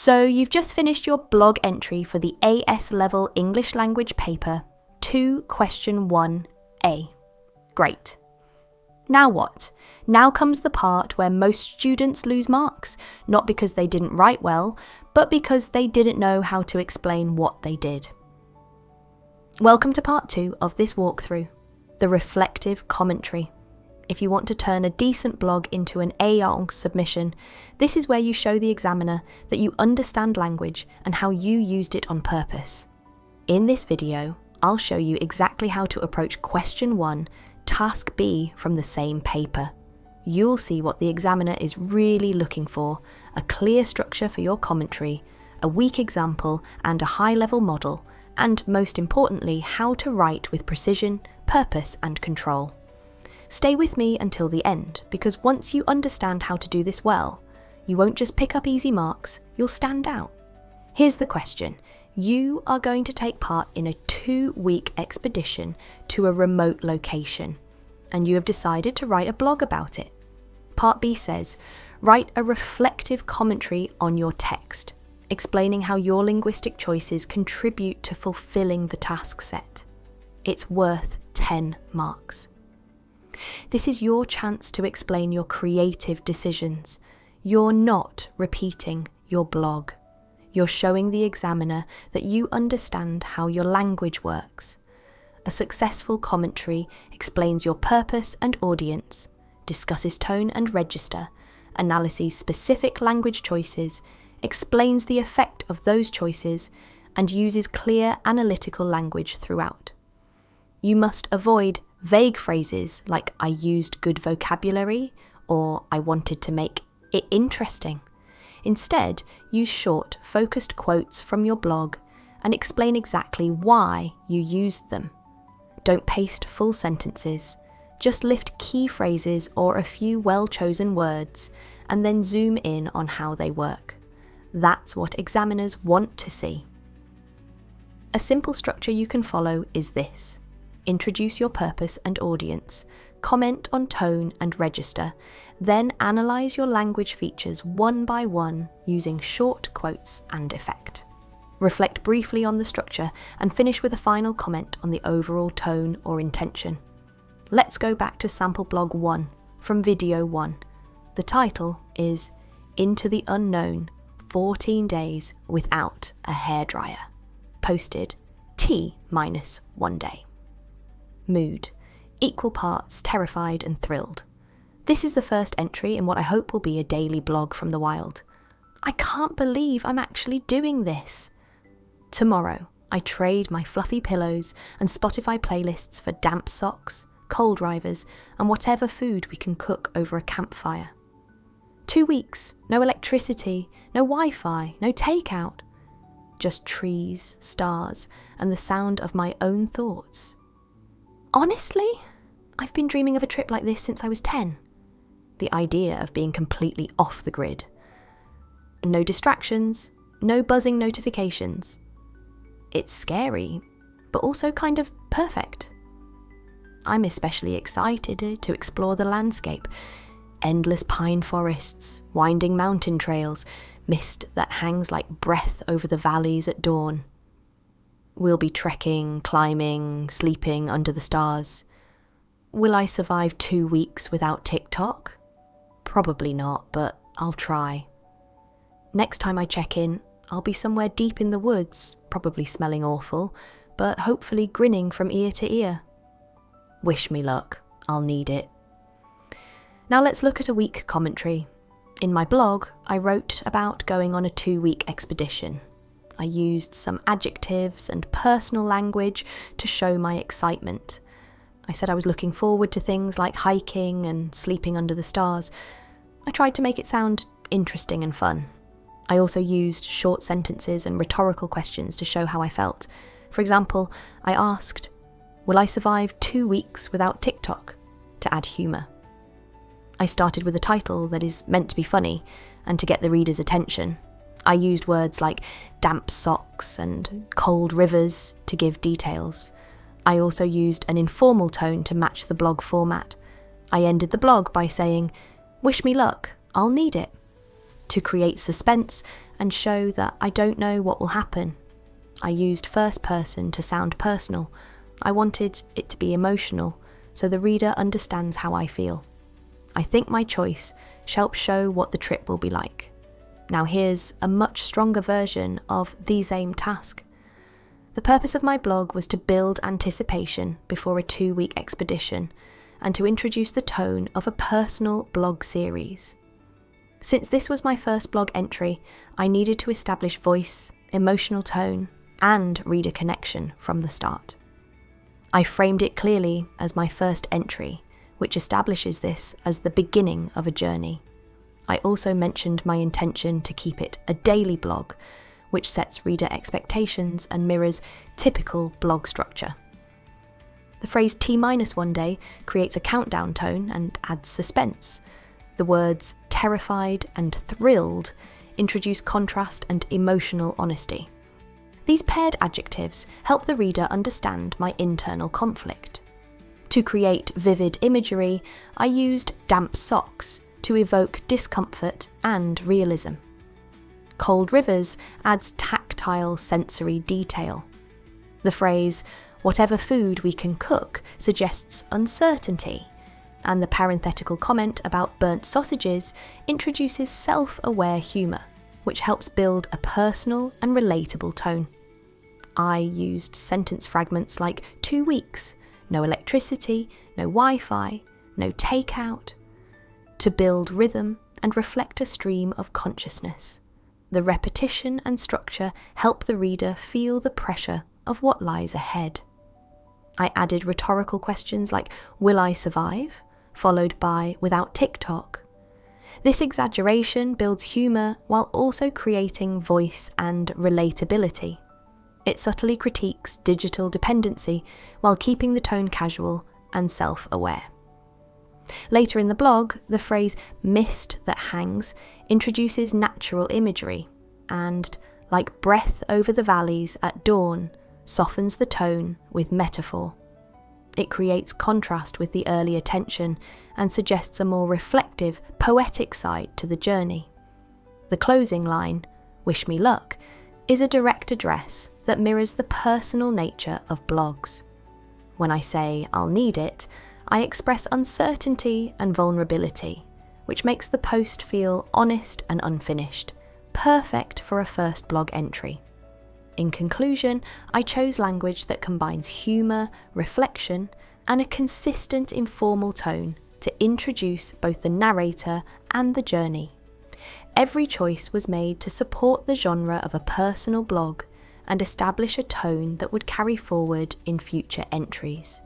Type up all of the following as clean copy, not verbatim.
So you've just finished your blog entry for the AS level English language paper 2 question 1A. Great. Now what? Now comes the part where most students lose marks, not because they didn't write well, but because they didn't know how to explain what they did. Welcome to part 2 of this walkthrough, the reflective commentary. If you want to turn a decent blog into an A1 submission, this is where you show the examiner that you understand language and how you used it on purpose. In this video, I'll show you exactly how to approach question 1, task B from the same paper. You'll see what the examiner is really looking for, a clear structure for your commentary, a weak example and a high-level model, and most importantly, how to write with precision, purpose and control. Stay with me until the end, because once you understand how to do this well, you won't just pick up easy marks, you'll stand out. Here's the question. You are going to take part in a 2-week expedition to a remote location, and you have decided to write a blog about it. Part B says, write a reflective commentary on your text, explaining how your linguistic choices contribute to fulfilling the task set. It's worth 10 marks. This is your chance to explain your creative decisions. You're not repeating your blog. You're showing the examiner that you understand how your language works. A successful commentary explains your purpose and audience, discusses tone and register, analyses specific language choices, explains the effect of those choices, and uses clear analytical language throughout. You must avoid vague phrases like I used good vocabulary or I wanted to make it interesting. Instead, use short, focused quotes from your blog and explain exactly why you used them. Don't paste full sentences. Just lift key phrases or a few well-chosen words and then zoom in on how they work. That's what examiners want to see. A simple structure you can follow is this. Introduce your purpose and audience, comment on tone and register, then analyse your language features one by one using short quotes and effect. Reflect briefly on the structure and finish with a final comment on the overall tone or intention. Let's go back to sample blog 1 from video 1. The title is Into the Unknown, 14 Days Without a Hairdryer. Posted T-1 day. Mood, equal parts terrified and thrilled. This is the first entry in what I hope will be a daily blog from the wild. I can't believe I'm actually doing this. Tomorrow, I trade my fluffy pillows and Spotify playlists for damp socks, coal drivers, and whatever food we can cook over a campfire. 2 weeks, no electricity, no Wi-Fi, no takeout. Just trees, stars, and the sound of my own thoughts. Honestly, I've been dreaming of a trip like this since I was 10. The idea of being completely off the grid. No distractions, no buzzing notifications. It's scary, but also kind of perfect. I'm especially excited to explore the landscape. Endless pine forests, winding mountain trails, mist that hangs like breath over the valleys at dawn. We'll be trekking, climbing, sleeping under the stars. Will I survive 2 weeks without TikTok? Probably not, but I'll try. Next time I check in, I'll be somewhere deep in the woods, probably smelling awful, but hopefully grinning from ear to ear. Wish me luck, I'll need it. Now let's look at a week commentary. In my blog, I wrote about going on a 2-week expedition. I used some adjectives and personal language to show my excitement. I said I was looking forward to things like hiking and sleeping under the stars. I tried to make it sound interesting and fun. I also used short sentences and rhetorical questions to show how I felt. For example, I asked, will I survive 2 weeks without TikTok? To add humour. I started with a title that is meant to be funny and to get the reader's attention. I used words like damp socks and cold rivers to give details. I also used an informal tone to match the blog format. I ended the blog by saying, wish me luck, I'll need it. To create suspense and show that I don't know what will happen, I used first person to sound personal. I wanted it to be emotional, so the reader understands how I feel. I think my choice helps show what the trip will be like. Now here's a much stronger version of the same task. The purpose of my blog was to build anticipation before a 2-week expedition and to introduce the tone of a personal blog series. Since this was my first blog entry, I needed to establish voice, emotional tone, and reader connection from the start. I framed it clearly as my first entry, which establishes this as the beginning of a journey. I also mentioned my intention to keep it a daily blog, which sets reader expectations and mirrors typical blog structure. The phrase T-1 day creates a countdown tone and adds suspense. The words terrified and thrilled introduce contrast and emotional honesty. These paired adjectives help the reader understand my internal conflict. To create vivid imagery, I used damp socks to evoke discomfort and realism. Cold rivers adds tactile sensory detail. The phrase, whatever food we can cook, suggests uncertainty, and the parenthetical comment about burnt sausages introduces self-aware humour, which helps build a personal and relatable tone. I used sentence fragments like 2 weeks, no electricity, no Wi-Fi, no takeout, to build rhythm and reflect a stream of consciousness. The repetition and structure help the reader feel the pressure of what lies ahead. I added rhetorical questions like, will I survive? Followed by, without TikTok. This exaggeration builds humour while also creating voice and relatability. It subtly critiques digital dependency while keeping the tone casual and self-aware. Later in the blog, the phrase mist that hangs introduces natural imagery and, like breath over the valleys at dawn, softens the tone with metaphor. It creates contrast with the earlier tension and suggests a more reflective, poetic side to the journey. The closing line, wish me luck, is a direct address that mirrors the personal nature of blogs. When I say I'll need it, I express uncertainty and vulnerability, which makes the post feel honest and unfinished, perfect for a first blog entry. In conclusion, I chose language that combines humour, reflection, and a consistent informal tone to introduce both the narrator and the journey. Every choice was made to support the genre of a personal blog and establish a tone that would carry forward in future entries.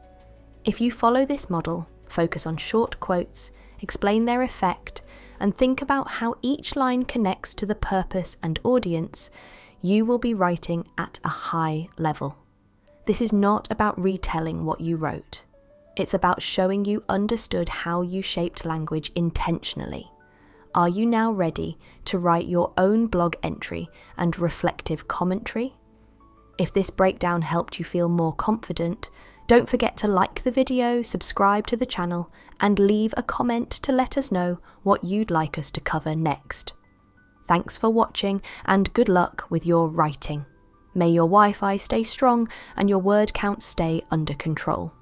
If you follow this model, focus on short quotes, explain their effect, and think about how each line connects to the purpose and audience, you will be writing at a high level. This is not about retelling what you wrote. It's about showing you understood how you shaped language intentionally. Are you now ready to write your own blog entry and reflective commentary? If this breakdown helped you feel more confident, don't forget to like the video, subscribe to the channel, and leave a comment to let us know what you'd like us to cover next. Thanks for watching and good luck with your writing. May your Wi-Fi stay strong and your word count stay under control.